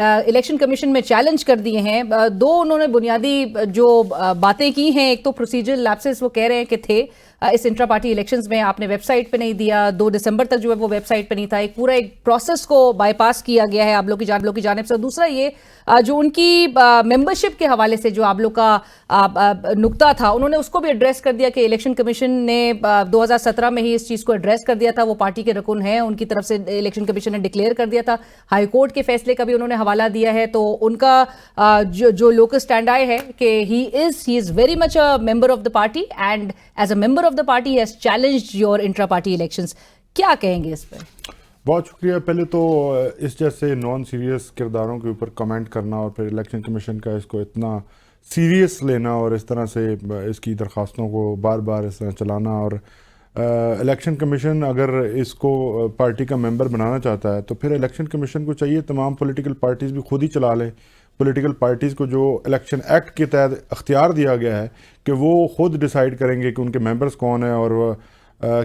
Election commission میں challenge کر دیے ہیں. دو انہوں نے بنیادی جو باتیں کی ہیں, ایک تو پروسیجرل لیپسز وہ کہہ رہے ہیں کہ تھے اس انٹرا پارٹی الیکشنز میں, آپ نے ویب سائٹ پہ نہیں دیا, 2 دسمبر تک جو ہے وہ ویب سائٹ پہ نہیں تھا, ایک پورا ایک پروسیس کو بائی پاس کیا گیا ہے آپ لوگ کی جانب سے. دوسرا یہ جو ان کی ممبرشپ کے حوالے سے جو آپ لوگ کا نقطہ تھا, انہوں نے اس کو بھی ایڈریس کر دیا کہ الیکشن کمیشن نے 2017 میں ہی اس چیز کو ایڈریس کر دیا تھا, وہ پارٹی کے رکن ہیں, ان کی طرف سے الیکشن کمیشن نے ڈکلیئر کر دیا تھا. ہائی کورٹ کے فیصلے کا بھی انہوں نے حوالہ دیا ہے. تو ان کا جو لوکل سٹینڈ آئے ہے کہ he is very much a member of the party and as a member of the party has challenged your intra party elections. کیا کہیں گے اس پہ؟ بہت شکریہ. پہلے تو اس جیسے نان سیریس کرداروں کے اوپر کمنٹ کرنا اور پھر الیکشن کمیشن کا اس کو اتنا سیریس لینا اور اس طرح سے اس کی درخواستوں کو بار بار اس طرح چلانا, اور الیکشن کمیشن اگر اس کو پارٹی کا ممبر بنانا چاہتا ہے تو پھر الیکشن کمیشن کو چاہیے تمام پولیٹیکل پارٹیز بھی خود ہی چلا لے. پولیٹیکل پارٹیز کو جو الیکشن ایکٹ کے تحت اختیار دیا گیا ہے کہ وہ خود ڈیسائیڈ کریں گے کہ ان کے ممبرز کون ہیں اور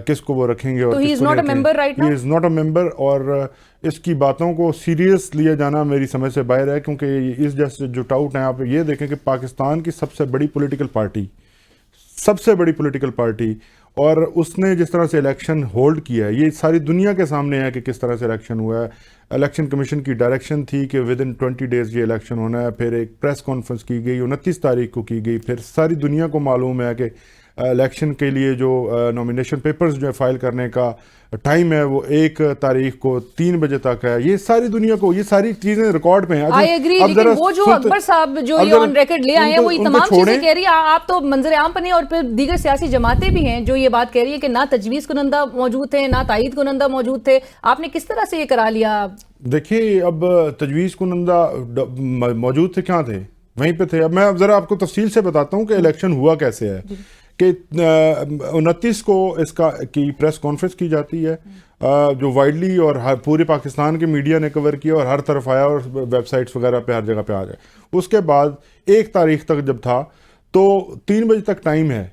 کس کو وہ رکھیں گے اور he is not a member right now. He is not a member, اور اس کی باتوں کو سیریس لیا جانا میری سمجھ سے باہر ہے, کیونکہ اس جیسے جو ٹاؤٹ ہیں آپ یہ دیکھیں کہ پاکستان کی سب سے بڑی پولیٹیکل پارٹی اور اس نے جس طرح سے الیکشن ہولڈ کیا ہے, یہ ساری دنیا کے سامنے ہے کہ کس طرح سے الیکشن ہوا ہے. الیکشن کمیشن کی ڈائریکشن تھی کہ ود ان 20 days یہ الیکشن ہونا ہے, پھر ایک پریس کانفرنس کی گئی 29 تاریخ کو کی گئی, پھر ساری دنیا کو معلوم ہے کہ الیکشن کے لیے جو نامینیشن پیپرز جو ہے فائل کرنے کا ٹائم ہے وہ 1 تاریخ کو 3 بجے تک ہے. یہ ساری دنیا کو یہ ساری چیزیں ریکارڈ پہ ہیں. آئی ایگری, لیکن وہ جو اکبر صاحب جو یہ آن ریکارڈ لے آئے ہیں وہ یہ تمام چیزیں کہہ رہی ہیں, آپ تو منظر عام پر نہیں, اور پھر دیگر سیاسی جماعتیں بھی ہیں جو یہ بات کہہ رہی ہیں کہ نہ تجویز کنندہ موجود تھے نہ تائید کنندہ موجود تھے. آپ نے کس طرح سے یہ کرا لیا؟ دیکھیے اب تجویز کنندہ موجود تھے, کہاں تھے, وہیں پہ تھے. اب میں ذرا آپ کو تفصیل سے بتاتا ہوں کہ الیکشن ہوا کیسے ہے. کہ 29 کو اس کی پریس کانفرنس کی جاتی ہے جو وائڈلی اور پورے پاکستان کے میڈیا نے کور کیا اور ہر طرف آیا اور ویب سائٹس وغیرہ پہ ہر جگہ پہ آ گئے. اس کے بعد 1 تاریخ تک جب تھا تو 3 بجے تک ٹائم ہے,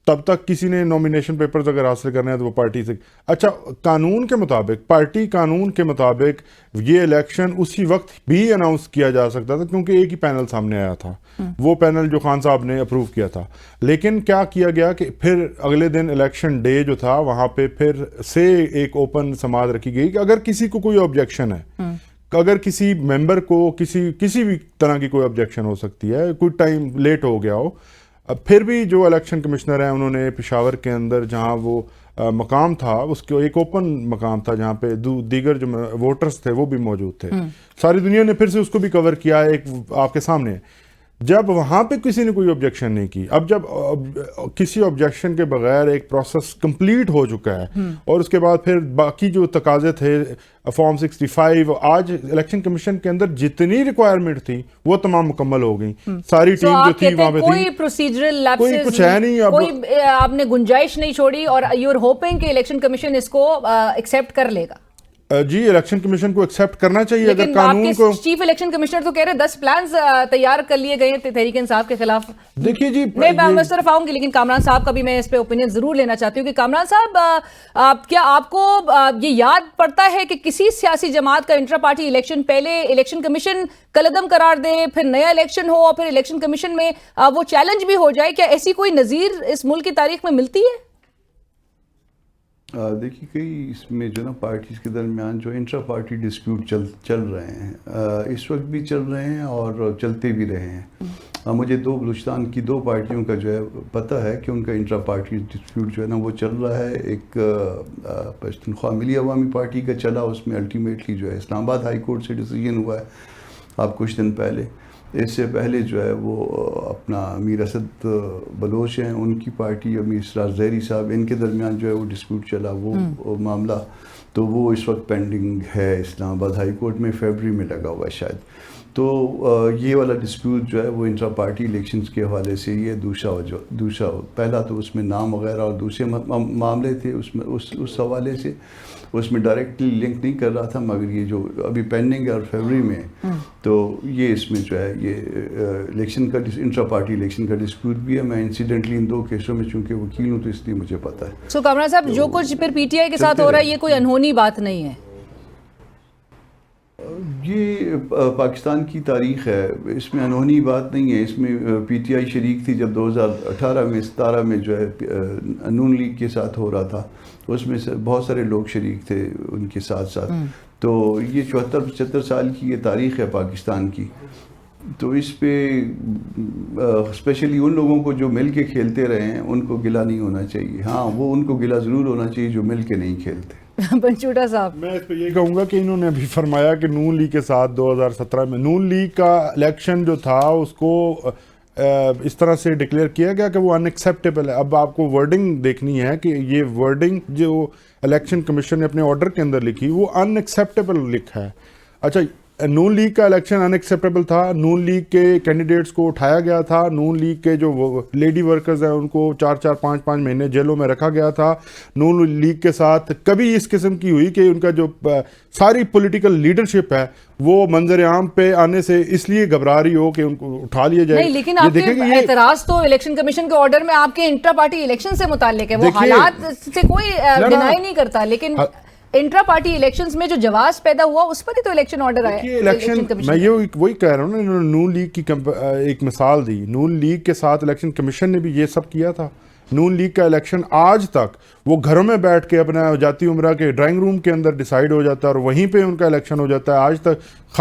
تب تک کسی نے نامینیشن پیپرز اگر حاصل کرنے ہیں تو وہ پارٹی سے اچھا قانون کے مطابق پارٹی قانون کے مطابق یہ الیکشن اسی وقت بھی اناؤنس کیا جا سکتا تھا, کیونکہ ایک ہی پینل سامنے آیا تھا, وہ پینل جو خان صاحب نے اپروو کیا تھا. لیکن کیا کیا گیا کہ پھر اگلے دن الیکشن ڈے جو تھا وہاں پہ پھر سے ایک اوپن سماعت رکھی گئی کہ اگر کسی کو کوئی آبجیکشن ہے, اگر کسی ممبر کو کسی بھی طرح کی کوئی آبجیکشن ہو سکتی ہے, کوئی ٹائم لیٹ ہو گیا ہو. پھر بھی جو الیکشن کمشنر ہیں انہوں نے پشاور کے اندر جہاں وہ مقام تھا اس کو ایک اوپن مقام تھا جہاں پہ دیگر جو ووٹرز تھے وہ بھی موجود تھے. ساری دنیا نے پھر سے اس کو بھی کور کیا ہے, ایک آپ کے سامنے. جب وہاں پہ کسی نے کوئی آبجیکشن نہیں کی, اب جب کسی آبجیکشن کے بغیر ایک پروسیس کمپلیٹ ہو چکا ہے اور اس کے بعد پھر باقی جو تقاضے تھے فارم 65, آج الیکشن کمیشن کے اندر جتنی ریکوائرمنٹ تھی وہ تمام مکمل ہو گئیں. ساری ٹیم جو تھی وہاں پہ تھی, کوئی پروسیجرل لیپسز کچھ ہے نہیں, کوئی آپ نے گنجائش نہیں چھوڑی, اور یو آر ہوپنگ کہ الیکشن کمیشن اس کو ایکسیپٹ کر لے گا. جی الیکشن کمیشن کو ایکسیپٹ کرنا چاہیے. اگر قانون کو چیف الیکشن کمشنر تو کہہ رہے 10 پلانز تیار کر لیے گئے تھے تحریک انصاف کے خلاف. دیکھیے جی میں اس طرف آؤں گی, لیکن کامران صاحب کا بھی میں اس پہ اوپینین ضرور لینا چاہتی ہوں کہ کامران صاحب کیا آپ کو یہ یاد پڑتا ہے کہ کسی سیاسی جماعت کا انٹرا پارٹی الیکشن پہلے الیکشن کمیشن کلعدم قرار دے, پھر نیا الیکشن ہو اور پھر الیکشن کمیشن میں وہ چیلنج بھی ہو جائے؟ کیا ایسی کوئی نظیر اس ملک کی تاریخ میں ملتی ہے؟ دیکھیے کئی اس میں جو نا پارٹیز کے درمیان جو انٹرا پارٹی ڈسپیوٹ چل رہے ہیں, اس وقت بھی چل رہے ہیں اور چلتے بھی رہے ہیں. مجھے بلوچستان کی 2 پارٹیوں کا جو ہے پتہ ہے کہ ان کا انٹرا پارٹی ڈسپیوٹ جو ہے نا وہ چل رہا ہے. ایک پشتونخوا ملی عوامی پارٹی کا چلا, اس میں الٹیمیٹلی جو ہے اسلام آباد ہائی کورٹ سے ڈیسیجن ہوا ہے اب کچھ دن پہلے. اس سے پہلے جو ہے وہ اپنا امیر اسد بلوچ ہیں, ان کی پارٹی امیر اسرار زہری صاحب, ان کے درمیان جو ہے وہ ڈسپیوٹ چلا وہ معاملہ, تو وہ اس وقت پینڈنگ ہے اسلام آباد ہائی کورٹ میں, فیبرری میں لگا ہوا ہے شاید. تو یہ والا ڈسپیوٹ جو ہے وہ انٹرا پارٹی الیکشنز کے حوالے سے یہ دوسرا پہلا تو اس میں نام وغیرہ اور دوسرے معاملے تھے اس میں اس حوالے سے اس میں ڈائریکٹلی لنک نہیں کر رہا تھا, مگر یہ جو ابھی پینڈنگ ہے اور فیبرری میں, تو یہ اس میں جو ہے یہ الیکشن کا انٹرا پارٹی الیکشن کا ڈسپیوٹ بھی ہے. میں انسیڈنٹلی ان 2 کیسوں میں چونکہ وکیل ہوں تو اس لیے مجھے پتہ ہے. سو کامران صاحب جو کچھ پھر پی ٹی آئی کے ساتھ ہو رہا ہے یہ کوئی انہونی بات نہیں ہے؟ یہ پاکستان کی تاریخ ہے، اس میں انہونی بات نہیں ہے. اس میں پی ٹی آئی شریک تھی جب 2017 میں جو ہے نون لیگ کے ساتھ ہو رہا تھا، اس میں سے بہت سارے لوگ شریک تھے ان کے ساتھ ساتھ. تو یہ 74-75 سال کی یہ تاریخ ہے پاکستان کی. تو اس پہ اسپیشلی ان لوگوں کو جو مل کے کھیلتے رہے ہیں ان کو گلہ نہیں ہونا چاہیے. ہاں وہ ان کو گلہ ضرور ہونا چاہیے جو مل کے نہیں کھیلتے. بنچوٹا صاحب، میں اس پہ یہ کہوں گا کہ انہوں نے ابھی فرمایا کہ نون لیگ کے ساتھ 2017 میں نون لیگ کا الیکشن جو تھا اس کو اس طرح سے ڈکلیئر کیا گیا کہ وہ ان ایکسیپٹیبل ہے. اب آپ کو ورڈنگ دیکھنی ہے کہ یہ ورڈنگ جو الیکشن کمیشن نے اپنے آرڈر کے اندر لکھی وہ ان ایکسیپٹیبل لکھا ہے. اچھا، نون لیگ کا الیکشن ان ایکسیپٹیبل تھا، نون لیگ کے کینڈیڈیٹس کو اٹھایا گیا تھا، نون لیگ کے جو لیڈی ورکرز ہیں ان کو 4-5 مہینے جیلوں میں رکھا گیا تھا. نون لیگ کے ساتھ کبھی اس قسم کی ہوئی کہ ان کا جو ساری پولیٹیکل لیڈرشپ ہے وہ منظر عام پہ آنے سے اس لیے گھبرا رہی ہو کہ ان کو اٹھا لیا جائے. نہیں، لیکن آپ کے اعتراض تو الیکشن کمیشن کے آرڈر میں آپ کے انٹرا پارٹی الیکشن سے متعلق ہے، وہ حالات سے کوئی ڈینائی نہیں کرتا، لیکن انٹرا پارٹی الیکشنز میں جو جواز پیدا ہوا اس پر ہی تو الیکشن آرڈر آیا. میں یہ وہی کہہ رہا ہوں نا، انہوں نے نون لیگ کی ایک مثال دی. نون لیگ کے ساتھ الیکشن کمیشن نے بھی یہ سب کیا تھا. نون لیگ کا الیکشن آج تک وہ گھروں میں بیٹھ کے اپنا جاتی عمرہ کے ڈرائنگ روم کے اندر ڈیسائیڈ ہو جاتا ہے اور وہیں پہ ان کا الیکشن ہو جاتا ہے. آج تک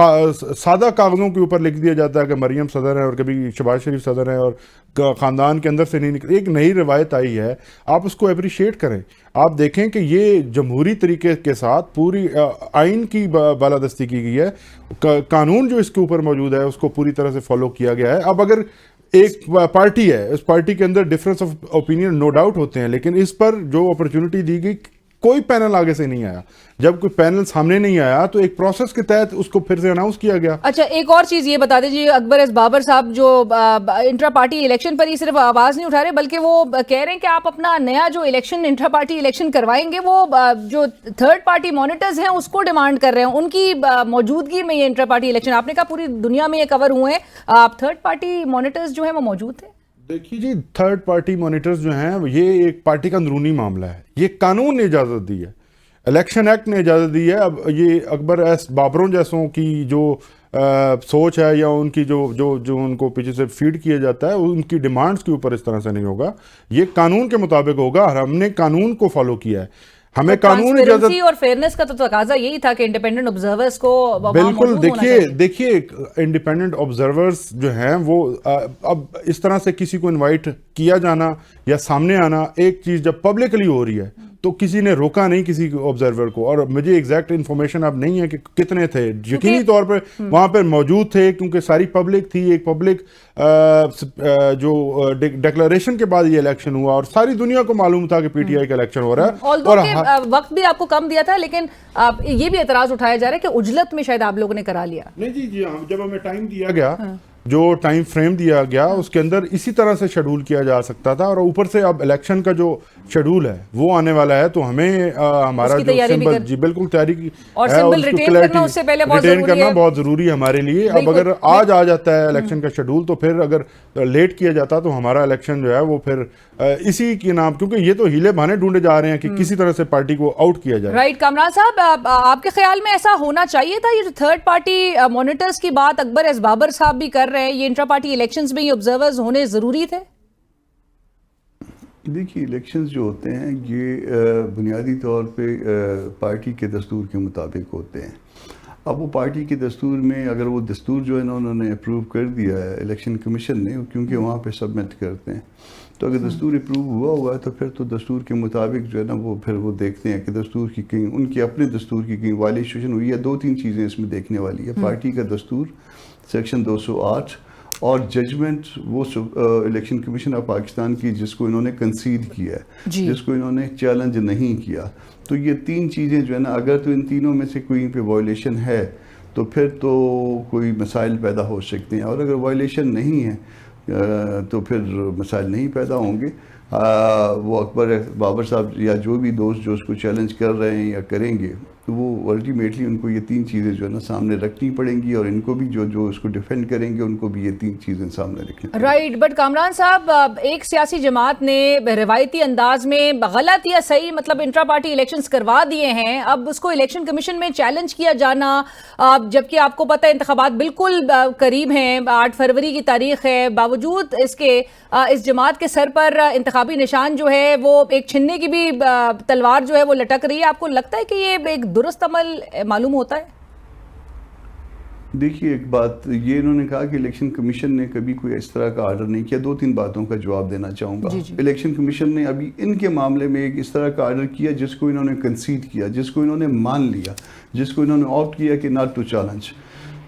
سادہ کاغذوں کے اوپر لکھ دیا جاتا ہے کہ مریم صدر ہے اور کبھی شہباز شریف صدر ہے اور خاندان کے اندر سے نہیں نکل. ایک نئی روایت آئی ہے، آپ اس کو اپریشیٹ کریں. آپ دیکھیں کہ یہ جمہوری طریقے کے ساتھ پوری آئین کی بالادستی کی گئی ہے، قانون جو اس کے اوپر موجود ہے اس کو پوری طرح سے فالو کیا گیا ہے. اب اگر ایک پارٹی ہے، اس پارٹی کے اندر difference of opinion no doubt ہوتے ہیں، لیکن اس پر جو اپرچونٹی دی گئی کوئی پینل آگے سے نہیں آیا. جب کوئی پینل سامنے نہیں آیا تو ایک پروسیس کے تحت اس کو پھر سے اناؤنس کیا گیا. اچھا، ایک اور چیز یہ بتا دیجیے، اکبر ایس بابر صاحب جو انٹرا پارٹی الیکشن پر ہی صرف آواز نہیں اٹھا رہے بلکہ وہ کہہ رہے ہیں کہ آپ اپنا نیا جو الیکشن انٹرا پارٹی الیکشن کروائیں گے وہ جو تھرڈ پارٹی مانیٹرز ہیں اس کو ڈیمانڈ کر رہے ہیں، ان کی موجودگی میں یہ انٹرا پارٹی الیکشن. آپ نے کہا پوری دنیا میں یہ کور ہوئے ہیں، آپ تھرڈ پارٹی مانیٹرز جو ہیں وہ موجود تھے. دیکھیے جی، تھرڈ پارٹی مانیٹرز جو ہیں یہ ایک پارٹی کا اندرونی معاملہ ہے، یہ قانون نے اجازت دی ہے، الیکشن ایکٹ نے اجازت دی ہے. اب یہ اکبر ایس بابروں جیسوں کی جو سوچ ہے یا ان کی جو ان کو پیچھے سے فیڈ کیا جاتا ہے ان کی ڈیمانڈز کے اوپر اس طرح سے نہیں ہوگا، یہ قانون کے مطابق ہوگا. ہم نے قانون کو فالو کیا ہے، ہمیں قانون اجازت اور فیئرنس کا تو تقاضا یہی تھا کہ انڈیپینڈنٹ آبزرورز کو بالکل. دیکھیے انڈیپینڈنٹ آبزرورز جو ہیں وہ اب اس طرح سے کسی کو انوائٹ کیا جانا یا سامنے آنا ایک چیز جب پبلکلی ہو رہی ہے تو کسی نے روکا نہیں کسی آبزرور کو. اور مجھے ایگزیکٹ انفارمیشن اب نہیں ہے کہ کتنے تھے، یقینی طور پہ وہاں پہ موجود تھے کیونکہ ساری پبلک تھی. ایک پبلک جو ڈکلیریشن کے بعد یہ الیکشن ہوا اور ساری دنیا کو معلوم تھا کہ پی ٹی آئی کا الیکشن ہو رہا ہے. اور وقت بھی آپ کو کم دیا تھا، لیکن یہ بھی اعتراض اٹھایا جا رہا ہے کہ عجلت میں شاید آپ لوگوں نے کرا لیا. نہیں جی ہاں، جب ہمیں ٹائم دیا گیا، جو ٹائم فریم دیا گیا اس کے اندر اسی طرح سے شیڈول کیا جا سکتا تھا. اور اوپر سے اب الیکشن کا جو شیڈول ہے وہ آنے والا ہے تو ہمیں ہمارا جو سمبل جی بالکل تیاری اور سمبل ریٹین کرنا بہت ضروری ہے ہمارے لیے. اب اگر آج آ جاتا ہے الیکشن کا شیڈول تو پھر اگر لیٹ کیا جاتا تو ہمارا الیکشن جو ہے وہ پھر اسی کے نام، کیونکہ یہ تو ہیلے بہانے ڈھونڈے جا رہے ہیں کہ کسی طرح سے پارٹی کو آؤٹ کیا جائے. رائٹ. کامران صاحب، آپ کے خیال میں ایسا ہونا چاہیے تھا؟ یہ جو تھرڈ پارٹی مانیٹرز کی بات اکبر ایس بابر صاحب بھی کر رہے ہیں، یہ انٹرا پارٹی الیکشنز میں یہ آبزرورز ہونے ضروری تھے؟ دیکھیے الیکشنز جو ہوتے ہیں یہ بنیادی طور پہ پارٹی کے دستور کے مطابق ہوتے ہیں. اب وہ پارٹی کے دستور میں اگر وہ دستور جو ہے نا انہوں نے اپروو کر دیا ہے الیکشن کمیشن نے، کیونکہ وہاں پہ سبمٹ کرتے ہیں، تو اگر دستور اپروو ہوا ہے تو پھر تو دستور کے مطابق جو ہے نا وہ پھر وہ دیکھتے ہیں کہ دستور کی کہیں ان کی اپنے دستور کی کہیں وائلیشن ہوئی ہے. 2-3 چیزیں اس میں دیکھنے والی ہے. پارٹی کا دستور سیکشن 208 اور ججمنٹ وہ الیکشن کمیشن آف پاکستان کی جس کو انہوں نے کنسیڈ کیا ہے، جس کو انہوں نے چیلنج نہیں کیا. تو یہ 3 چیزیں جو ہے نا اگر تو ان تینوں میں سے کوئی پہ وائلیشن ہے تو پھر تو کوئی مسائل پیدا ہو سکتے ہیں، اور اگر وائلیشن نہیں ہے تو پھر مسائل نہیں پیدا ہوں گے. وہ اکبر بابر صاحب یا جو بھی دوست جو اس کو چیلنج کر رہے ہیں یا کریں گے وہ الٹیمیٹلی ان کو یہ تین چیزیں جو ہے نا سامنے رکھنی پڑیں گی، اور ان کو بھی جو اس کو ڈیفینڈ کریں گے ان کو بھی یہ تین چیزیں سامنے رکھنی پڑیں گی. رائٹ، بٹ کامران صاحب، ایک سیاسی جماعت نے روایتی انداز میں غلط یا صحیح مطلب انٹرا پارٹی الیکشنز کروا دیے ہیں، اب اس کو الیکشن کمیشن میں چیلنج کیا جانا، جبکہ آپ کو پتہ ہے انتخابات بالکل قریب ہیں، 8 فروری کی تاریخ ہے، باوجود اس کے اس جماعت کے سر پر انتخابی نشان جو ہے وہ ایک چھننے کی بھی تلوار جو ہے وہ لٹک رہی ہے. آپ کو لگتا ہے کہ یہ ایک درست عمل معلوم ہوتا ہے؟ دیکھیے ایک بات یہ انہوں نے کہا کہ الیکشن کمیشن نے کبھی کوئی اس طرح کا آرڈر نہیں کیا. 2-3 باتوں کا جواب دینا چاہوں گا. الیکشن کمیشن نے ابھی ان کے معاملے میں ایک اس طرح کا آرڈر کیا جس کو انہوں نے کنسیڈ کیا، جس کو انہوں نے مان لیا، جس کو انہوں نے آپٹ کیا کہ ناٹ ٹو چیلنج.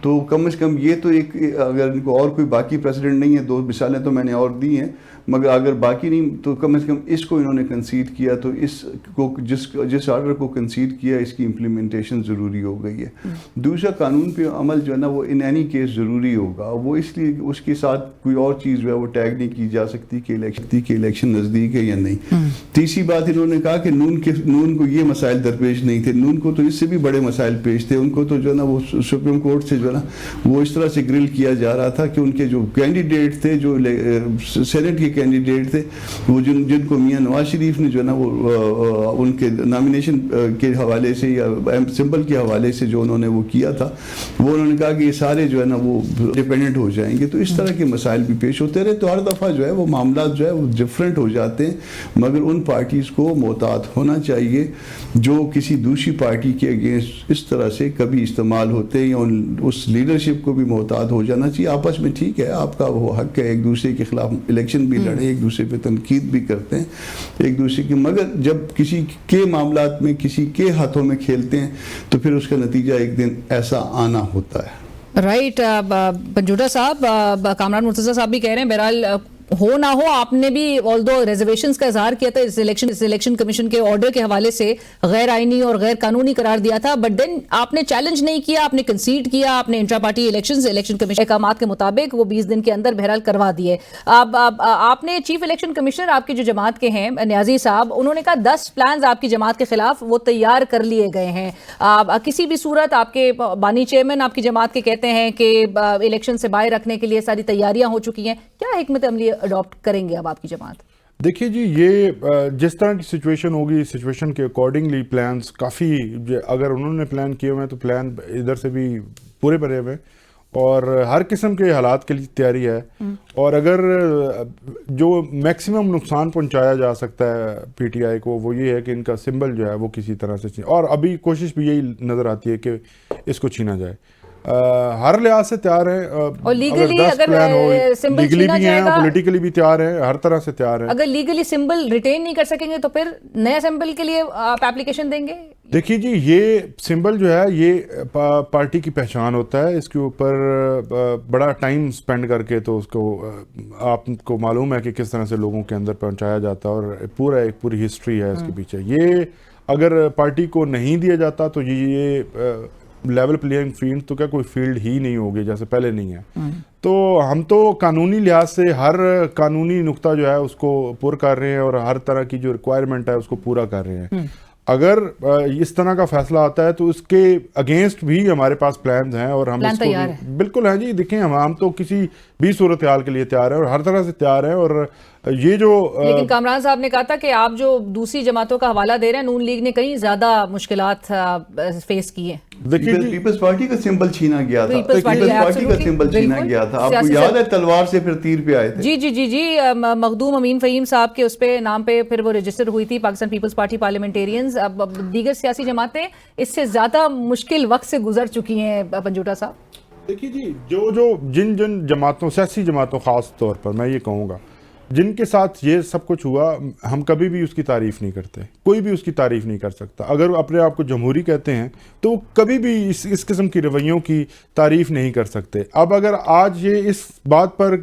تو کم از کم یہ تو ایک، اگر ان کو اور کوئی باقی پریسیڈنٹ نہیں ہے، 2 مثالیں تو میں نے اور دی ہیں، مگر اگر باقی نہیں تو کم از کم اس کو انہوں نے کنسیڈ کیا. تو اس کو جس آرڈر کو کنسیڈ کیا اس کی امپلیمنٹیشن ضروری ہو گئی ہے. دوسرا، قانون پہ عمل جو ہے نا وہ ان اینی کیس ضروری ہوگا. وہ اس لیے اس کے ساتھ کوئی اور چیز جو ہے وہ ٹیگ نہیں کی جا سکتی کہ الیکشن نزدیک ہے یا نہیں. تیسری بات انہوں نے کہا کہ نون کو یہ مسائل درپیش نہیں تھے. نون کو تو اس سے بھی بڑے مسائل پیش تھے. ان کو تو جو ہے نا وہ سپریم کورٹ سے جو ہے نا وہ اس طرح سے گرل کیا جا رہا تھا کہ ان کے جو کینڈیڈیٹ تھے، جو سینٹ کے کینڈیڈیٹ تھے، وہ جن کو میاں نواز شریف نے جو ہے نا وہ ان کے نامینیشن کے حوالے سے یا سمبل کے حوالے سے جو انہوں نے وہ کیا تھا، وہ انہوں نے کہا کہ یہ سارے جو ہے نا وہ ڈیپینڈنٹ ہو جائیں گے. تو اس طرح کے مسائل بھی پیش ہوتے رہے. تو ہر دفعہ جو ہے وہ معاملات جو ہے وہ ڈفرینٹ ہو جاتے ہیں. مگر ان پارٹیز کو محتاط ہونا چاہیے جو کسی دوسری پارٹی کے اگینسٹ اس طرح سے کبھی استعمال ہوتے ہیں، یا اس لیڈرشپ کو بھی محتاط ہو جانا چاہیے. آپس میں ٹھیک ہے، آپ کا وہ حق ہے ایک دوسرے کے خلاف الیکشن بھی لڑیں، ایک دوسرے پہ تنقید بھی کرتے ہیں ایک دوسرے کی، مگر جب کسی کے معاملات میں کسی کے ہاتھوں میں کھیلتے ہیں تو پھر اس کا نتیجہ ایک دن ایسا آنا ہوتا ہے. رائٹ، پنجوٹا صاحب، کامران مرتضیٰ صاحب بھی کہہ رہے ہیں بہرحال ہو نہ ہو، آپ نے بھی آلدو ریزرویشنز کا اظہار کیا تھا اس الیکشن کمیشن کے آرڈر کے حوالے سے، غیر آئینی اور غیر قانونی قرار دیا تھا، بٹ دین آپ نے چیلنج نہیں کیا، آپ نے کنسیڈ کیا، آپ نے انٹرا پارٹی الیکشن کمیشن احکامات کے مطابق وہ 20 دن کے اندر بہرحال کروا دیے. آپ نے چیف الیکشن کمشنر آپ کی جو جماعت کے ہیں نیازی صاحب، انہوں نے کہا 10 پلانز آپ کی جماعت کے خلاف وہ تیار کر لیے گئے ہیں. کسی بھی صورت آپ کے بانی چیئرمین آپ کی جماعت کے کہتے ہیں کہ الیکشن سے باہر رکھنے کے لیے ساری تیاریاں ہو چکی ہیں. کیا حکمت عملی اڈاپٹ کریں گے اب آپ کی جماعت؟ دیکھیے جی، یہ جس طرح کی سچویشن ہوگی، سچویشن کے اکارڈنگلی پلانز کافی، اگر انہوں نے پلان کیے ہوئے ہیں تو پلان ادھر سے بھی پورے بھرے ہوئے، اور ہر قسم کے حالات کے لیے تیاری ہے. اور اگر جو میکسیمم نقصان پہنچایا جا سکتا ہے پی ٹی آئی کو وہ یہ ہے کہ ان کا سمبل جو ہے وہ کسی طرح سے اور ابھی کوشش بھی یہی نظر آتی ہے کہ اس کو چھینا جائے. ہر لحاظ سے تیار ہیں، اور لیگلی اگر سمبل چھینا جائے گا، پولیٹیکلی بھی تیار ہیں، ہر طرح سے تیار ہیں. اگر لیگلی سمبل ریٹین نہیں کر سکیں گے تو پھر نیا سمبل کے لیے آپ اپلیکیشن دیں گے؟ دیکھیے جی، یہ سمبل جو ہے یہ پارٹی کی پہچان ہوتا ہے. اس کے اوپر بڑا ٹائم سپینڈ کر کے تو اس کو آپ کو معلوم ہے کہ کس طرح سے لوگوں کے اندر پہنچایا جاتا ہے، اور ایک پوری ہسٹری ہے اس کے پیچھے. یہ اگر پارٹی کو نہیں دیا جاتا تو یہ لیول پلیئنگ فیلڈ تو کیا کوئی فیلڈ ہی نہیں ہوگی جیسے پہلے نہیں ہے. تو ہم تو قانونی لحاظ سے ہر قانونی نقطہ جو ہے اس کو پر کر رہے ہیں، اور ہر طرح کی جو ریکوائرمنٹ ہے اس کو پورا کر رہے ہیں. اگر اس طرح کا فیصلہ آتا ہے تو اس کے اگینسٹ بھی ہمارے پاس پلانز ہیں، اور ہم اس کو بالکل ہیں جی. دیکھیں ہم تو کسی بھی صورتحال کے لیے تیار ہیں اور ہر طرح سے تیار ہیں. اور یہ جو لیکن کامران صاحب نے کہا تھا کہ آپ جو دوسری جماعتوں کا حوالہ دے رہے ہیں، نون لیگ نے کہیں زیادہ مشکلات فیس کی ہیں. پیپلز پارٹی کا سمبل چھینا گیا تھا، پیپلز پارٹی کا سمبل چھینا گیا تھا. آپ کو یاد ہے تلوار سے پھر تیر پہ آئے تھے. جی مخدوم امین فہیم صاحب کے اس پہ نام پہ پھر وہ رجسٹر ہوئی تھی پاکستان پیپلز پارٹی پارلیمنٹیرینز. اب دیگر سیاسی جماعتیں اس سے زیادہ مشکل وقت سے گزر چکی ہیں. پنجوٹا صاحب دیکھیے جی، جو جن جماعتوں، سیاسی جماعتوں خاص طور پر میں یہ کہوں گا، جن کے ساتھ یہ سب کچھ ہوا، ہم کبھی بھی اس کی تعریف نہیں کرتے. کوئی بھی اس کی تعریف نہیں کر سکتا. اگر اپنے آپ کو جمہوری کہتے ہیں تو کبھی بھی اس قسم کی رویوں کی تعریف نہیں کر سکتے. اب اگر آج یہ اس بات پر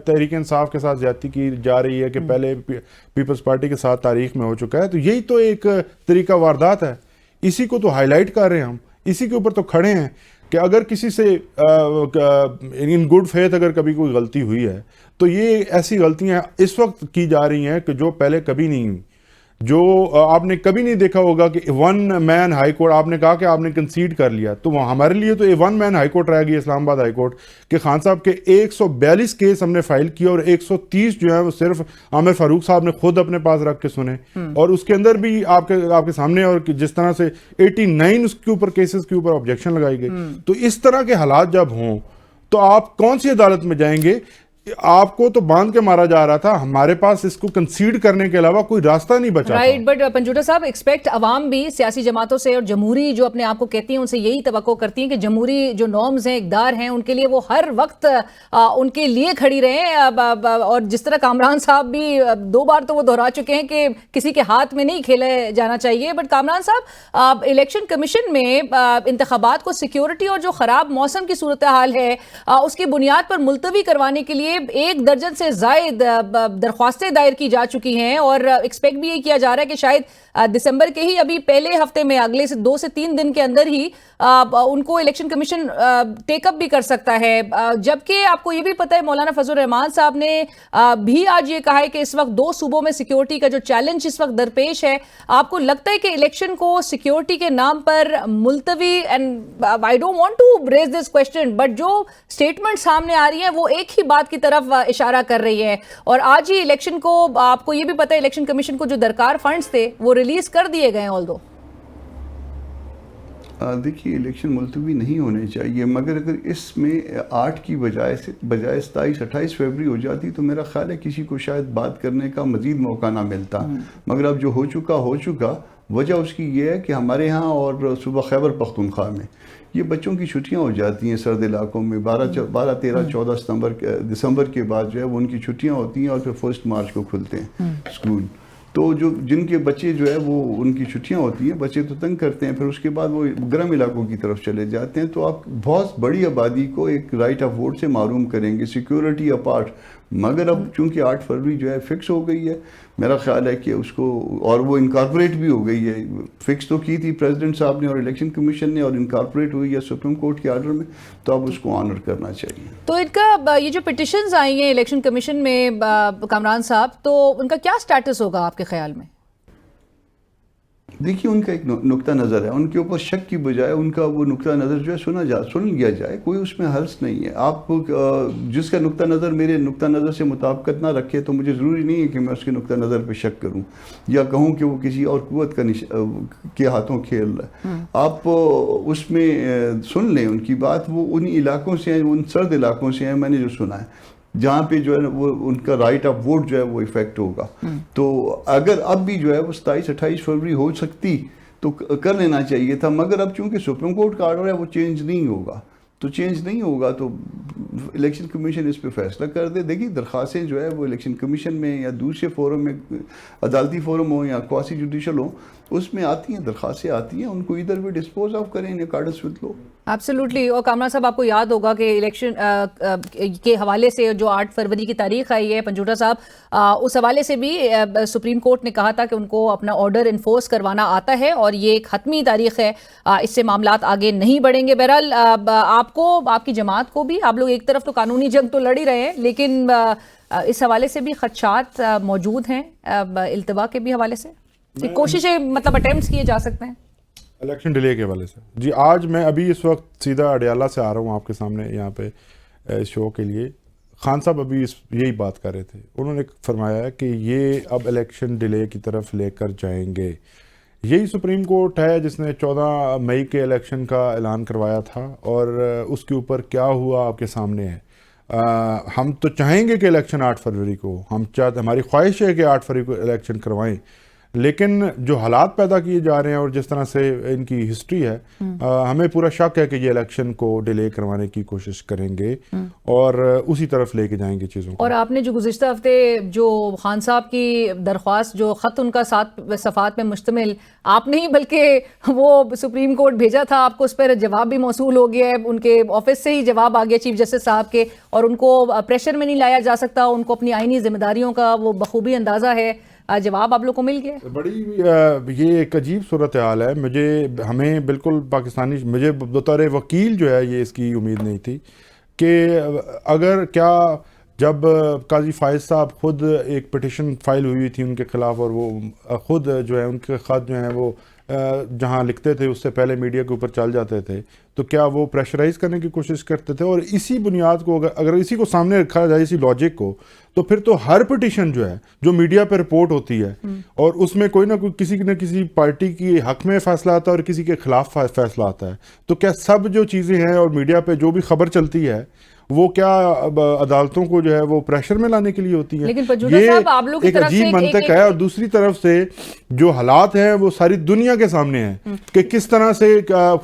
تحریک انصاف کے ساتھ زیادتی کی جا رہی ہے کہ پہلے پیپلز پارٹی کے ساتھ تاریخ میں ہو چکا ہے، تو یہی تو ایک طریقہ واردات ہے. اسی کو تو ہائی لائٹ کر رہے ہیں ہم، اسی کے اوپر تو کھڑے ہیں کہ اگر کسی سے ان گڈ فیتھ اگر کبھی کوئی غلطی ہوئی ہے تو یہ ایسی غلطیاں اس وقت کی جا رہی ہیں کہ جو پہلے کبھی نہیں ہوئی. جو آپ نے کبھی نہیں دیکھا ہوگا کہ ون مین ہائی کورٹ، آپ نے کہا کہ آپ نے کنسیڈ کر لیا، تو ہمارے لیے تو ون مین ہائی کورٹ رہ گئی اسلام آباد ہائی کورٹ کہ خان صاحب کے 142 کیس ہم نے فائل کیا اور 130 جو ہیں وہ صرف عامر فاروق صاحب نے خود اپنے پاس رکھ کے سنے، اور اس کے اندر بھی آپ کے سامنے، اور جس طرح سے 89 اس کے اوپر کیسز کے اوپر آبجیکشن لگائی گئی. تو اس طرح کے حالات جب ہوں تو آپ کون سی عدالت میں جائیں گے؟ آپ کو تو باندھ کے مارا جا رہا تھا، ہمارے پاس اس کو کنسیڈ کرنے کے علاوہ کوئی راستہ نہیں بچا. رائٹ، بٹ پنجوٹا صاحب، ایکسپیکٹ عوام بھی سیاسی جماعتوں سے اور جمہوری جو اپنے آپ کو کہتی ہیں ان سے یہی توقع کرتی ہیں کہ جمہوری جو نارمز ہیں، اقدار ہیں، ان کے لیے وہ ہر وقت ان کے لیے کھڑی رہیں. اور جس طرح کامران صاحب بھی 2 بار تو وہ دہرا چکے ہیں کہ کسی کے ہاتھ میں نہیں کھیلا جانا چاہیے. بٹ کامران صاحب، الیکشن کمیشن میں انتخابات کو سیکیورٹی اور جو خراب موسم کی صورتحال ہے اس کی بنیاد پر ملتوی کروانے کے لیے 1 درجن سے زائد درخواستیں دائر کی جا چکی ہیں، اور ایکسپیکٹ بھی یہ کیا جا رہا ہے کہ شاید دسمبر کے ہی ابھی پہلے ہفتے میں، اگلے سے 2 سے 3 دن کے اندر ہی ان کو الیکشن کمیشن ٹیک اپ بھی کر سکتا ہے. جبکہ آپ کو یہ بھی پتہ ہے مولانا فضل الرحمان صاحب نے بھی آج یہ کہا ہے کہ اس وقت 2 صوبوں میں سیکیورٹی کا جو چیلنج اس وقت درپیش ہے. آپ کو لگتا ہے کہ الیکشن کو سیکیورٹی کے نام پر ملتوی، and I don't want to raise this question, but جو اسٹیٹمنٹ سامنے آ رہی ہیں وہ ایک ہی بات کی طرف اشارہ کر رہی ہے، اور آج ہی الیکشن کو آپ کو یہ بھی پتہ ہے الیکشن کمیشن کو جو درکار فنڈز تھے وہ ریلیز کر دیے گئے ہیں. آل دو دیکھیے الیکشن ملتوی نہیں ہونے چاہیے، مگر اگر اس میں 8 کی بجائے 27-28 فروری ہو جاتی تو میرا خیال ہے کسی کو شاید بات کرنے کا مزید موقع نہ ملتا. مگر اب جو ہو چکا وجہ اس کی یہ ہے کہ ہمارے ہاں اور صوبہ خیبر پختونخوا میں یہ بچوں کی چھٹیاں ہو جاتی ہیں سرد علاقوں میں 12, 13, 14 دسمبر کے بعد جو ہے وہ ان کی چھٹیاں ہوتی ہیں اور پھر 1 مارچ کو کھلتے ہیں اسکول. تو جن کے بچے جو ہے وہ ان کی چھٹیاں ہوتی ہیں، بچے تو تنگ کرتے ہیں، پھر اس کے بعد وہ گرم علاقوں کی طرف چلے جاتے ہیں. تو آپ بہت بڑی آبادی کو ایک رائٹ آف ووٹ سے محروم کریں گے، سیکیورٹی اپارٹ. مگر اب چونکہ 8 فروری جو ہے فکس ہو گئی ہے، میرا خیال ہے کہ اس کو، اور وہ انکارپوریٹ بھی ہو گئی ہے، فکس تو کی تھی پریزیڈنٹ صاحب نے اور الیکشن کمیشن نے، اور انکارپوریٹ ہوئی ہے سپریم کورٹ کے آرڈر میں، تو اب اس کو آنر کرنا چاہیے. تو ان کا یہ جو پٹیشنز آئی ہیں الیکشن کمیشن میں کامران صاحب، تو ان کا کیا سٹیٹس ہوگا آپ کے خیال میں؟ دیکھیے ان کا ایک نقطہ نظر ہے، ان کے اوپر شک کی بجائے ان کا وہ نقطہ نظر جو ہے سن لیا جائے، کوئی اس میں حرج نہیں ہے. آپ جس کا نقطہ نظر میرے نقطہ نظر سے مطابقت نہ رکھے تو مجھے ضروری نہیں ہے کہ میں اس کے نقطہ نظر پہ شک کروں یا کہوں کہ وہ کسی اور قوت کے ہاتھوں کھیل رہا ہے. آپ اس میں سن لیں ان کی بات، وہ ان علاقوں سے ہیں، ان سرد علاقوں سے ہیں، میں نے جو سنا ہے، جہاں پہ جو ہے وہ ان کا رائٹ آف ووٹ جو ہے وہ ایفیکٹ ہوگا. تو اگر اب بھی جو ہے وہ 27-28 فروری ہو سکتی تو کر لینا چاہیے تھا. مگر اب چونکہ سپریم کورٹ کا آرڈر ہے وہ چینج نہیں ہوگا تو الیکشن کمیشن اس پہ فیصلہ کر دے. دیکھیے درخواستیں جو ہے وہ الیکشن کمیشن میں یا دوسرے فورم میں، عدالتی فورم ہو یا کوسی جوڈیشل ہو، اس میں آتی ہیں، درخواستیں آتی ہیں، ان کو ادھر بھی ڈسپوز آف کریں in accordance with law. Absolutely. اور کامران صاحب، آپ کو یاد ہوگا کہ الیکشن کے حوالے سے جو 8 فروری کی تاریخ آئی ہے پنجوٹا صاحب، اس حوالے سے بھی سپریم کورٹ نے کہا تھا کہ ان کو اپنا آرڈر انفورس کروانا آتا ہے اور یہ ایک حتمی تاریخ ہے، اس سے معاملات آگے نہیں بڑھیں گے. بہرحال آپ کو، آپ کی جماعت کو بھی، آپ لوگ ایک طرف تو قانونی جنگ تو لڑ ہی رہے ہیں، لیکن اس حوالے سے بھی خدشات موجود ہیں التوا کے بھی حوالے سے، کوششیں مطلب اٹیمپٹس کیے جا سکتے ہیں الیکشن ڈیلے کے حوالے سے. جی آج میں ابھی اس وقت سیدھا اڈیالہ سے آ رہا ہوں آپ کے سامنے یہاں پہ شو کے لیے. خان صاحب ابھی یہی بات کر رہے تھے، انہوں نے فرمایا ہے کہ یہ اب الیکشن ڈیلے کی طرف لے کر جائیں گے. یہی سپریم کورٹ ہے جس نے 14 مئی کے الیکشن کا اعلان کروایا تھا، اور اس کے اوپر کیا ہوا آپ کے سامنے ہے. ہم تو چاہیں گے کہ الیکشن 8 فروری کو، ہماری خواہش ہے کہ 8 فروری کو الیکشن کروائیں، لیکن جو حالات پیدا کیے جا رہے ہیں اور جس طرح سے ان کی ہسٹری ہے، ہمیں پورا شک ہے کہ یہ الیکشن کو ڈیلے کروانے کی کوشش کریں گے اور اسی طرف لے کے جائیں گے چیزوں کو. اور آپ نے جو گزشتہ ہفتے جو خان صاحب کی درخواست، جو خط ان کا 7 صفحات میں مشتمل، آپ نہیں بلکہ وہ سپریم کورٹ بھیجا تھا، آپ کو اس پر جواب بھی موصول ہو گیا ہے، ان کے آفس سے ہی جواب آ گیا چیف جسٹس صاحب کے، اور ان کو پریشر میں نہیں لایا جا سکتا، ان کو اپنی آئینی ذمہ داریوں کا وہ بخوبی اندازہ ہے، جواب آپ لوگ کو مل گیا. بڑی یہ ایک عجیب صورتحال ہے. ہمیں بالکل مجھے بطور وکیل جو ہے یہ اس کی امید نہیں تھی کہ اگر کیا جب قاضی فائز صاحب خود ایک پٹیشن فائل ہوئی تھی ان کے خلاف اور وہ خود جو ہے ان کے خط جو ہیں وہ جہاں لکھتے تھے اس سے پہلے میڈیا کے اوپر چل جاتے تھے، تو کیا وہ پریشرائز کرنے کی کوشش کرتے تھے؟ اور اسی بنیاد کو اگر اسی کو سامنے رکھا جائے، اسی لاجک کو، تو پھر تو ہر پٹیشن جو ہے جو میڈیا پہ رپورٹ ہوتی ہے اور اس میں کوئی نہ کوئی کسی نہ کسی پارٹی کی حق میں فیصلہ آتا ہے اور کسی کے خلاف فیصلہ آتا ہے، تو کیا سب جو چیزیں ہیں اور میڈیا پہ جو بھی خبر چلتی ہے وہ کیا عدالتوں کو جو ہے وہ پریشر میں لانے کے لیے ہوتی ہے؟ لیکن پنجوٹا صاحب آپ لوگ کی ایک طرف سے عجیب منطق ہے، اور دوسری طرف سے جو حالات ہیں وہ ساری دنیا کے سامنے ہیں کہ کس طرح سے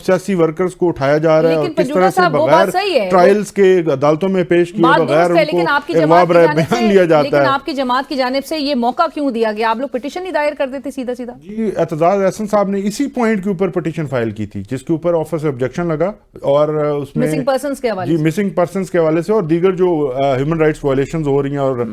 سیاسی ورکرز کو اٹھایا جا رہا ہے اور کس طرح سے بغیر ٹرائلز کے عدالتوں میں پیش کیے بغیر ان کو اغوا برائے بیان لیا جاتا ہے۔ لیکن آپ کی جماعت کی جانب سے یہ موقع کیوں دیا گیا؟ آپ لوگ پٹیشن ہی دائر کر دیتے سیدھا سیدھا؟ جی اعتزاز احسن صاحب نے اسی پوائنٹ کے اوپر پٹیشن فائل کی تھی جس کے اوپر آفس سے آبجیکشن لگا، اور اس میں مسنگ پرسنز کے حوالے سے، جی مسنگ پرسنز کے حوالے سے اور دیگر جو ہیومن رائٹس وائلیشنز ہو رہی ہیں اور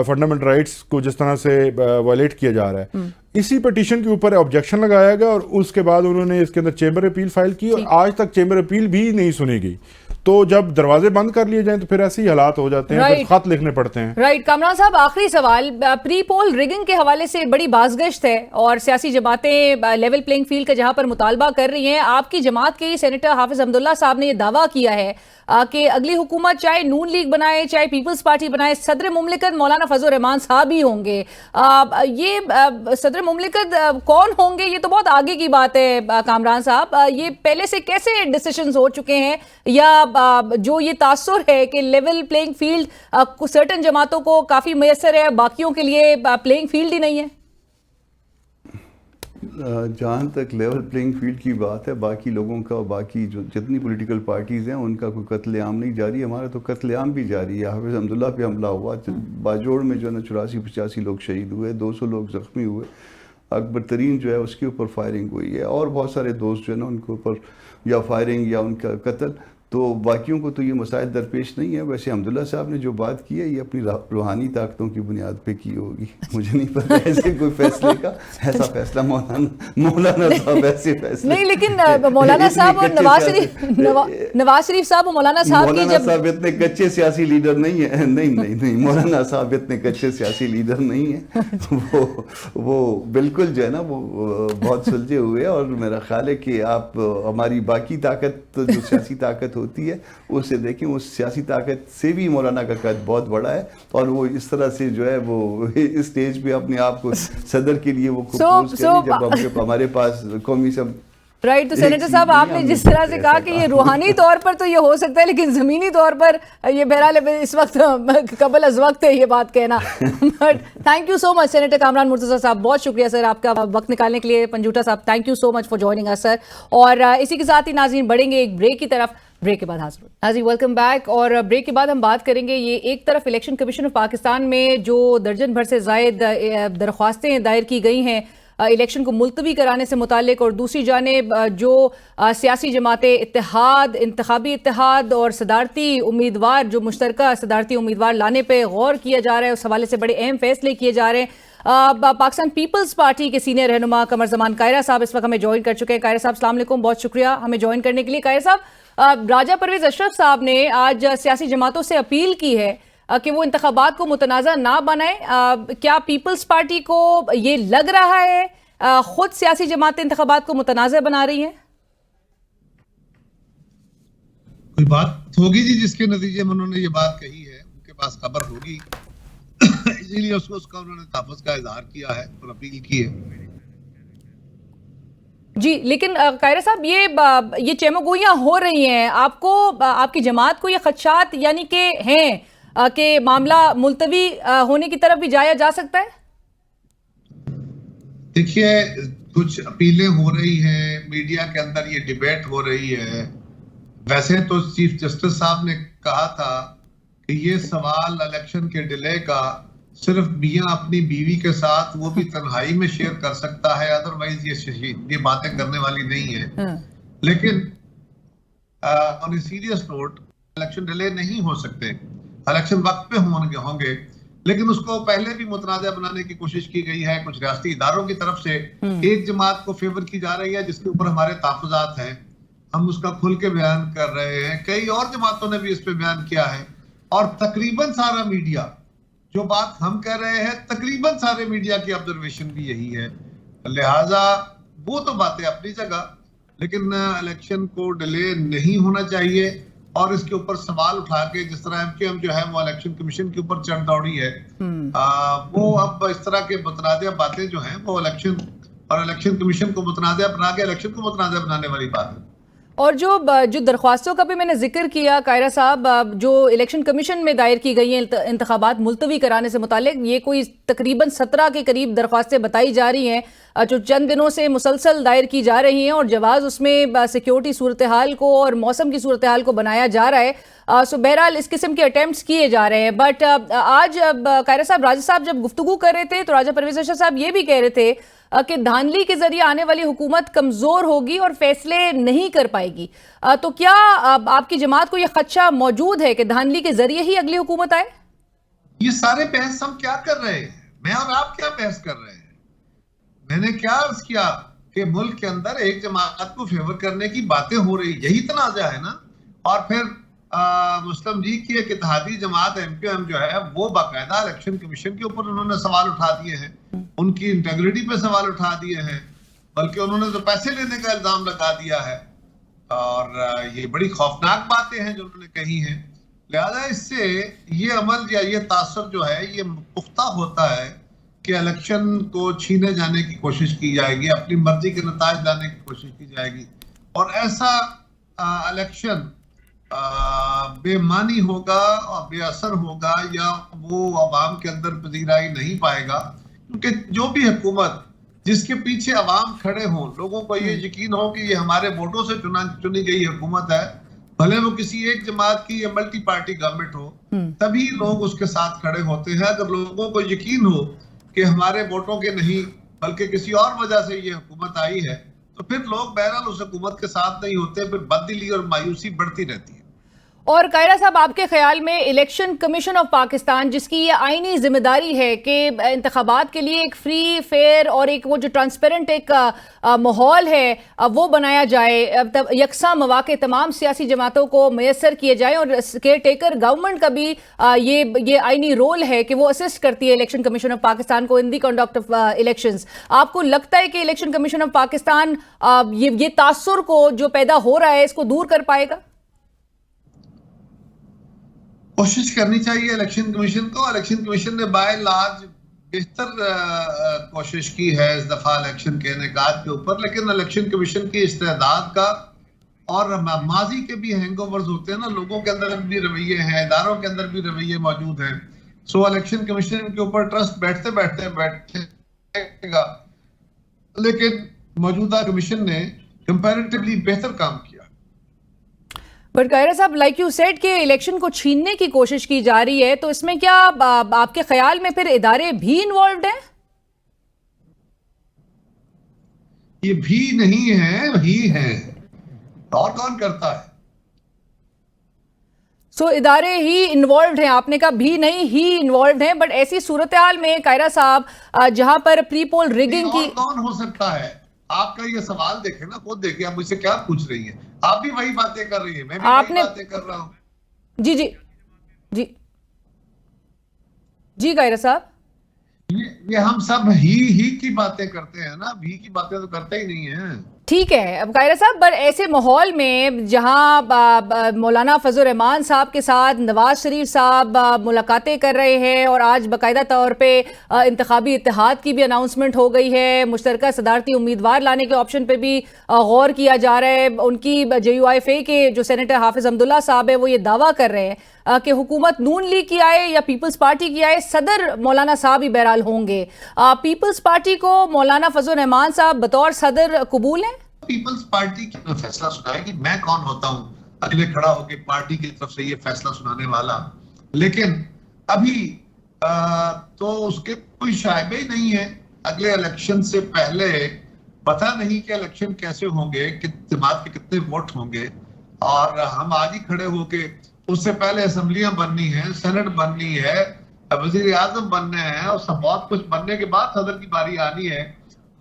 فنڈامنٹل رائٹس کو جس طرح سے وائلیٹ کیا جا رہا ہے، اسی پٹیشن کے اوپر آبجیکشن لگایا گیا اور اس کے بعد انہوں نے اس کے اندر چیمبر اپیل فائل کی اور آج تک چیمبر اپیل بھی نہیں سنی گئی۔ تو جب دروازے بند کر لیے جائیں تو پھر ایسے ہی حالات ہو جاتے ہیں، پھر خط لکھنے پڑتے ہیں۔ رائٹ کامران صاحب، آخری سوال، پری پول ریگنگ کے حوالے سے بڑی بازگشت ہے اور سیاسی جماعتیں لیول پلینگ فیلڈ کا جہاں پر مطالبہ کر رہی ہیں، آپ کی جماعت کے سینیٹر حافظ حمداللہ صاحب نے یہ دعویٰ کیا ہے کہ اگلی حکومت چاہے نون لیگ بنائے چاہے پیپلز پارٹی بنائے، صدر مملکت مولانا فضل الرحمان صاحب ہی ہوں گے۔ یہ صدر مملکت کون ہوں گے یہ تو بہت آگے کی بات ہے کامران صاحب، یہ پہلے سے کیسے ڈیسیشنز ہو چکے ہیں، یا جو یہ تاثر ہے کہ لیول پلینگ فیلڈ سرٹن جماعتوں کو کافی میسر ہے، باقیوں کے لیے پلینگ فیلڈ ہی نہیں ہے؟ جہاں تک لیول پلینگ فیلڈ کی بات ہے، باقی لوگوں کا، باقی جو جتنی پولیٹیکل پارٹیز ہیں ان کا کوئی قتل عام نہیں جاری، ہمارا تو قتل عام بھی جاری ہے۔ حافظ حمداللہ پہ حملہ ہوا، باجوڑ میں جو ہے نا 84-85 لوگ شہید ہوئے، 200 لوگ زخمی ہوئے، اکبر ترین جو ہے اس کے اوپر فائرنگ ہوئی ہے، اور بہت سارے دوست جو ہے نا ان کے اوپر یا فائرنگ یا ان کا قتل، تو باقیوں کو تو یہ مسائل درپیش نہیں ہے۔ ویسے حمداللہ صاحب نے جو بات کی ہے یہ اپنی روحانی طاقتوں کی بنیاد پہ کی ہوگی، مجھے نہیں پتہ ایسے کوئی فیصلے کا، ایسا فیصلہ مولانا صاحب ایسے فیصلے نہیں، لیکن مولانا صاحب اور نواز شریف صاحب اور مولانا صاحب اتنے کچے سیاسی لیڈر نہیں ہیں، نہیں مولانا صاحب اتنے کچے سیاسی لیڈر نہیں ہیں، وہ بالکل جو ہے نا وہ بہت سلجھے ہوئے، اور میرا خیال ہے کہ آپ ہماری باقی طاقت جو سیاسی طاقت ہوتی ہے اسے دیکھیں، اس سیاسی طاقت سے بھی مولانا کا قد بہت بڑا ہے، اور وہ اس طرح سے جو ہے وہ اس سٹیج پہ اپنے آپ کو صدر کے لیے وہ پروپوز کریں جب ہمارے پاس قومی سب رائٹ۔ تو سینیٹر صاحب آپ نے جس طرح سے کہا کہ یہ روحانی طور پر تو یہ ہو سکتا ہے لیکن زمینی طور پر یہ بہرحال اس وقت قبل از وقت ہے یہ بات کہنا، but thank you so much senator Kamran Murtaza صاحب، بہت شکریہ سر آپ کا وقت نکالنے کے لیے۔ پنجوٹا صاحب thank you so much for joining اس سر، اور اسی کے ساتھ ہی ناظرین بڑھیں گے ایک بریک کی طرف، بریک کے بعد حاضر ہوں۔ ناظرین ویلکم بیک، اور بریک کے بعد ہم بات کریں گے یہ ایک طرف الیکشن کمیشن آف پاکستان میں جو درجن بھر سے زائد درخواستیں دائر کی گئی ہیں الیکشن کو ملتوی کرانے سے متعلق، اور دوسری جانب جو سیاسی جماعتیں اتحاد، انتخابی اتحاد اور صدارتی امیدوار، جو مشترکہ صدارتی امیدوار لانے پہ غور کیا جا رہا ہے، اس حوالے سے بڑے اہم فیصلے کیے جا رہے ہیں۔ پاکستان پیپلز پارٹی کے سینئر رہنما قمر زمان قاہرہ صاحب اس وقت ہمیں جوائن کر چکے ہیں۔ قاہرہ صاحب السلام علیکم، بہت شکریہ ہمیں جوائن کرنے کے لیے۔ قاہرہ صاحب، راجہ پرویز اشرف صاحب نے آج سیاسی جماعتوں سے اپیل کی ہے کہ وہ انتخابات کو متنازع نہ بنائیں، کیا پیپلز پارٹی کو یہ لگ رہا ہے خود سیاسی جماعتیں انتخابات کو متنازع بنا رہی ہیں؟ کوئی بات ہوگی جی جس کے نتیجے میں انہوں نے یہ بات کہی ہے، ان کے پاس خبر ہوگی، اسی لیے اس کا انہوں نے تحفظ کا اظہار کیا ہے اور اپیل کی ہے۔ جی لیکن قاہرہ صاحب یہ چیمگوئیاں ہو رہی ہیں، آپ کو، آپ کی جماعت کو یہ خدشات یعنی کہ ہیں کہ معاملہ ملتوی ہونے کی طرف بھی جایا جا سکتا ہے؟ دیکھیے کچھ اپیلیں ہو رہی ہیں، میڈیا کے اندر یہ ڈیبیٹ ہو رہی ہے، ویسے تو چیف جسٹس صاحب نے کہا تھا کہ یہ سوال الیکشن کے ڈیلے کا صرف میاں اپنی بیوی کے ساتھ وہ بھی تنہائی میں شیئر کر سکتا ہے، ادروائز یہ باتیں کرنے والی نہیں ہے۔ لیکن on a serious note election delay نہیں ہو سکتے، الیکشن وقت پہ ہوں گے، لیکن اس کو پہلے بھی متنازع بنانے کی کوشش کی گئی ہے کچھ ریاستی اداروں کی طرف سے۔ ایک جماعت کو فیور کی جا رہی ہے جس کے اوپر ہمارے تحفظات ہیں، ہم اس کا کھل کے بیان کر رہے ہیں، کئی اور جماعتوں نے بھی اس پہ بیان کیا ہے، اور تقریباً سارا میڈیا جو بات ہم کہہ رہے ہیں تقریباً سارے میڈیا کی آبزرویشن بھی یہی ہے. لہٰذا وہ تو باتیں اپنی جگہ، لیکن الیکشن کو ڈیلے نہیں ہونا چاہیے. اور اس کے اوپر سوال اٹھا کے جس طرح MQM جو ہے وہ الیکشن کمیشن کے اوپر چڑھ دوڑی ہے، وہ اب اس طرح کے متنازع باتیں جو ہیں وہ الیکشن کمیشن کو متنازع بنا کے الیکشن کو متنازع بنانے والی بات ہے. اور جو درخواستوں کا بھی میں نے ذکر کیا قاہرہ صاحب، جو الیکشن کمیشن میں دائر کی گئی ہیں انتخابات ملتوی کرانے سے متعلق، یہ کوئی تقریباً 17 کے قریب درخواستیں بتائی جا رہی ہیں جو چند دنوں سے مسلسل دائر کی جا رہی ہیں، اور جواز اس میں سیکیورٹی صورتحال کو اور موسم کی صورتحال کو بنایا جا رہا ہے. سو بہرحال اس قسم کے اٹیمپٹس کیے جا رہے ہیں. بٹ آج قاہرہ صاحب، راجہ صاحب جب گفتگو کر رہے تھے تو راجہ پرویز ارشد صاحب یہ بھی کہہ رہے تھے کہ دھاندلی کے ذریعے آنے والی حکومت کمزور ہوگی اور فیصلے نہیں کر پائے گی. تو کیا آپ کی جماعت کو یہ خدشہ موجود ہے کہ دھاندلی کے ذریعے ہی اگلی حکومت آئے؟ یہ سارے بحث ہم کیا کر رہے ہیں؟ میں اور آپ کیا بحث کر رہے ہیں؟ میں نے کیا عرض کیا کہ ملک کے اندر ایک جماعت کو فیور کرنے کی باتیں ہو رہی، یہی تنازع ہے نا. اور پھر مسلم لیگ کی ایک اتحادی جماعت MQM جو ہے وہ باقاعدہ الیکشن کمیشن کے اوپر انہوں نے سوال اٹھا دیے ہیں، ان کی انٹیگریٹی پہ سوال اٹھا دیے ہیں، بلکہ انہوں نے تو پیسے لینے کا الزام لگا دیا ہے. اور یہ بڑی خوفناک باتیں ہیں جو انہوں نے کہی ہیں. لہذا اس سے یہ عمل یا یہ تاثر جو ہے یہ پختہ ہوتا ہے کہ الیکشن کو چھینے جانے کی کوشش کی جائے گی، اپنی مرضی کے نتائج لانے کی کوشش کی جائے گی. اور ایسا الیکشن بے معنی ہوگا اور بے اثر ہوگا، یا وہ عوام کے اندر پذیرائی نہیں پائے گا. کیونکہ جو بھی حکومت جس کے پیچھے عوام کھڑے ہوں، لوگوں کو یہ یقین ہو کہ یہ ہمارے ووٹوں سے چنی گئی حکومت ہے، بھلے وہ کسی ایک جماعت کی یا ملٹی پارٹی گورنمنٹ ہو، تبھی لوگ اس کے ساتھ کھڑے ہوتے ہیں. اگر لوگوں کو یقین ہو کہ ہمارے ووٹوں کے نہیں بلکہ کسی اور وجہ سے یہ حکومت آئی ہے، تو پھر لوگ بہرحال اس حکومت کے ساتھ نہیں ہوتے، پھر بددلی اور مایوسی بڑھتی رہتی ہے. اور قاہرہ صاحب، آپ کے خیال میں الیکشن کمیشن آف پاکستان، جس کی یہ آئینی ذمہ داری ہے کہ انتخابات کے لیے ایک فری فیئر اور ایک وہ جو ٹرانسپیرنٹ ایک ماحول ہے وہ بنایا جائے، یکساں مواقع تمام سیاسی جماعتوں کو میسر کیے جائیں، اور کیئر ٹیکر گورنمنٹ کا بھی یہ آئینی رول ہے کہ وہ اسسٹ کرتی ہے الیکشن کمیشن آف پاکستان کو ان دی کنڈکٹ آف الیکشنز. آپ کو لگتا ہے کہ الیکشن کمیشن آف پاکستان یہ تاثر کو جو پیدا ہو رہا ہے اس کو دور کر پائے گا؟ کوشش کرنی چاہیے الیکشن کمیشن کو. الیکشن کمیشن نے بائی لاج بہتر کوشش کی ہے اس دفعہ الیکشن کے انعقاد کے اوپر، لیکن الیکشن کمیشن کی استعداد کا اور ماضی کے بھی ہینگ اوورز ہوتے ہیں نا، لوگوں کے اندر بھی رویے ہیں، اداروں کے اندر بھی رویے موجود ہیں. سو الیکشن کمیشن کے اوپر ٹرسٹ بیٹھے گا، لیکن موجودہ کمیشن نے کمپیریٹیولی بہتر کام کیا. بٹ قاہرہ صاحب، لائک یو سیڈ کہ الیکشن کو چھیننے کی کوشش کی جا رہی ہے، تو اس میں کیا آپ کے خیال میں پھر ادارے بھی انوالوڈ ہیں؟ یہ بھی نہیں ہے، ہی ہے. اور کون کرتا ہے؟ سو ادارے ہی انوالوڈ ہیں. آپ نے کہا بھی نہیں، ہی انوالوڈ ہیں. بٹ ایسی صورتحال میں قاہرہ صاحب جہاں پر پری پول ریگنگ کی، کون ہو سکتا ہے؟ آپ کا یہ سوال دیکھیں نا، خود دیکھیں، آپ مجھ سے کیا پوچھ رہی ہیں؟ آپ بھی وہی باتیں کر رہی ہیں، میں بھی وہی باتیں کر رہا ہوں. جی جی جی جی قاہرہ صاحب، یہ ہم سب ہی کی باتیں کرتے ہیں نا، بھی کی باتیں تو کرتے ہی نہیں ہیں. ٹھیک ہے. اب قاہرہ صاحب، پر ایسے ماحول میں جہاں مولانا فضل الرحمان صاحب کے ساتھ نواز شریف صاحب ملاقاتیں کر رہے ہیں، اور آج باقاعدہ طور پہ انتخابی اتحاد کی بھی اناؤنسمنٹ ہو گئی ہے، مشترکہ صدارتی امیدوار لانے کے آپشن پہ بھی غور کیا جا رہا ہے. ان کی JUIFA کے جو سینیٹر حافظ حمداللہ صاحب ہے وہ یہ دعویٰ کر رہے ہیں کہ حکومت نون لیگ کی آئے یا پیپلز پارٹی کی آئے، صدر مولانا صاحب ہی بہرحال ہوں گے. پیپلز پارٹی کو مولانا فضل الرحمان صاحب بطور صدر قبول ہیں؟ پیپلز پارٹی کی فیصلہ سنائے گی. میں کون ہوتا ہوں اگلے کھڑا ہو کے پارٹی کی طرف سے یہ فیصلہ سنانے والا؟ لیکن ابھی تو اس کے کوئی شائبے ہی نہیں ہے. اگلے الیکشن سے پہلے پتہ نہیں کہ الیکشن کیسے ہوں گے، جماعت کے کتنے ووٹ ہوں گے، اور ہم آج ہی کھڑے ہو کے اس سے پہلے اسمبلیاں بننی ہیں، سینٹ بننی ہے، وزیر اعظم بننے ہیں، اور سب بہت کچھ بننے کے بعد صدر کی باری آنی ہے.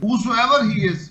whosoever he is।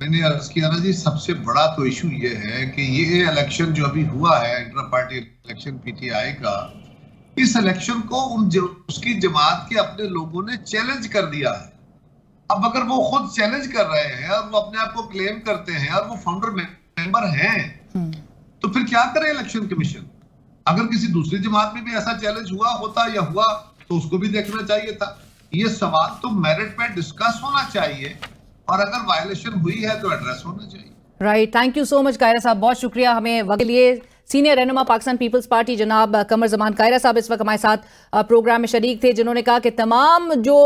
میں نے عرض کیا نا جی، سب سے بڑا تو ایشو یہ ہے کہ یہ الیکشن جو ابھی ہوا ہے intra party election P T I کا، اس الیکشن کو اس کی جماعت کے اپنے لوگوں نے چیلنج کر دیا ہے. اب اگر وہ خود چیلنج کر رہے ہیں اور وہ اپنے آپ کو کلیم کرتے ہیں اور وہ فاؤنڈر ممبر ہیں، تو پھر کیا کرے الیکشن کمیشن؟ اگر کسی دوسری جماعت میں بھی ایسا چیلنج ہوا تو اس کو بھی دیکھنا چاہیے تھا. یہ سوال تو میرٹ پہ ڈسکس ہونا چاہیے، اور اگر وائلیشن ہوئی ہے تو ایڈریس ہونا چاہیے. رائٹ، تھینک یو سو مچ قاہرہ صاحب، بہت شکریہ ہمیں وقت کے لیے. سینئر رہنما پاکستان پیپلز پارٹی جناب قمر زمان قاہرہ صاحب اس وقت ہمارے ساتھ پروگرام میں شریک تھے، جنہوں نے کہا کہ تمام جو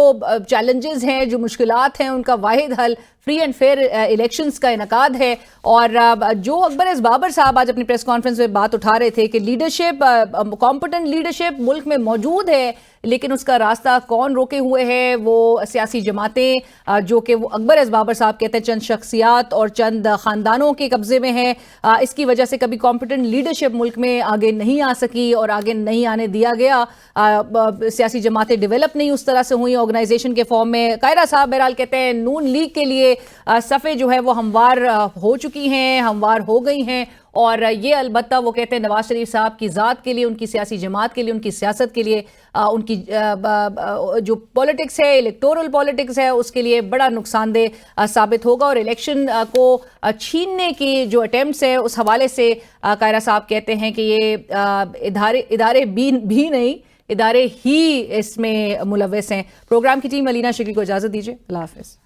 چیلنجز ہیں، جو مشکلات ہیں، ان کا واحد حل فری اینڈ فیئر الیکشنز کا انعقاد ہے. اور جو اکبر ایس بابر صاحب آج اپنی پریس کانفرنس میں بات اٹھا رہے تھے کہ لیڈرشپ، کمپٹنٹ لیڈرشپ ملک میں موجود ہے، لیکن اس کا راستہ کون روکے ہوئے ہے؟ وہ سیاسی جماعتیں جو کہ وہ اکبر ایس بابر صاحب کہتے ہیں چند شخصیات اور چند خاندانوں کے قبضے میں ہیں. اس کی وجہ سے کبھی کمپٹنٹ لیڈرشپ ملک میں آگے نہیں آ سکی اور آگے نہیں آنے دیا گیا. سیاسی جماعتیں ڈیولپ نہیں اس طرح سے ہوئی آرگنائزیشن کے فارم میں. قاہرہ صاحب بہرحال کہتے ہیں نون لیگ کے لیے صفیں جو ہے وہ ہموار ہو چکی ہیں، ہموار ہو گئی ہیں، اور یہ البتہ وہ کہتے ہیں نواز شریف صاحب کی ذات کے لیے، ان کی سیاسی جماعت کے لیے، ان کی سیاست کے لیے، ان کی جو پولیٹکس ہے، الیکٹورل پولیٹکس ہے، اس کے لیے بڑا نقصان دہ ثابت ہوگا. اور الیکشن کو چھیننے کی جو اٹیمپٹس ہے اس حوالے سے قاہرہ صاحب کہتے ہیں کہ یہ ادارے بھی نہیں، ادارے ہی اس میں ملوث ہیں. پروگرام کی ٹیم علینا شکری کو اجازت دیجیے، اللہ حافظ.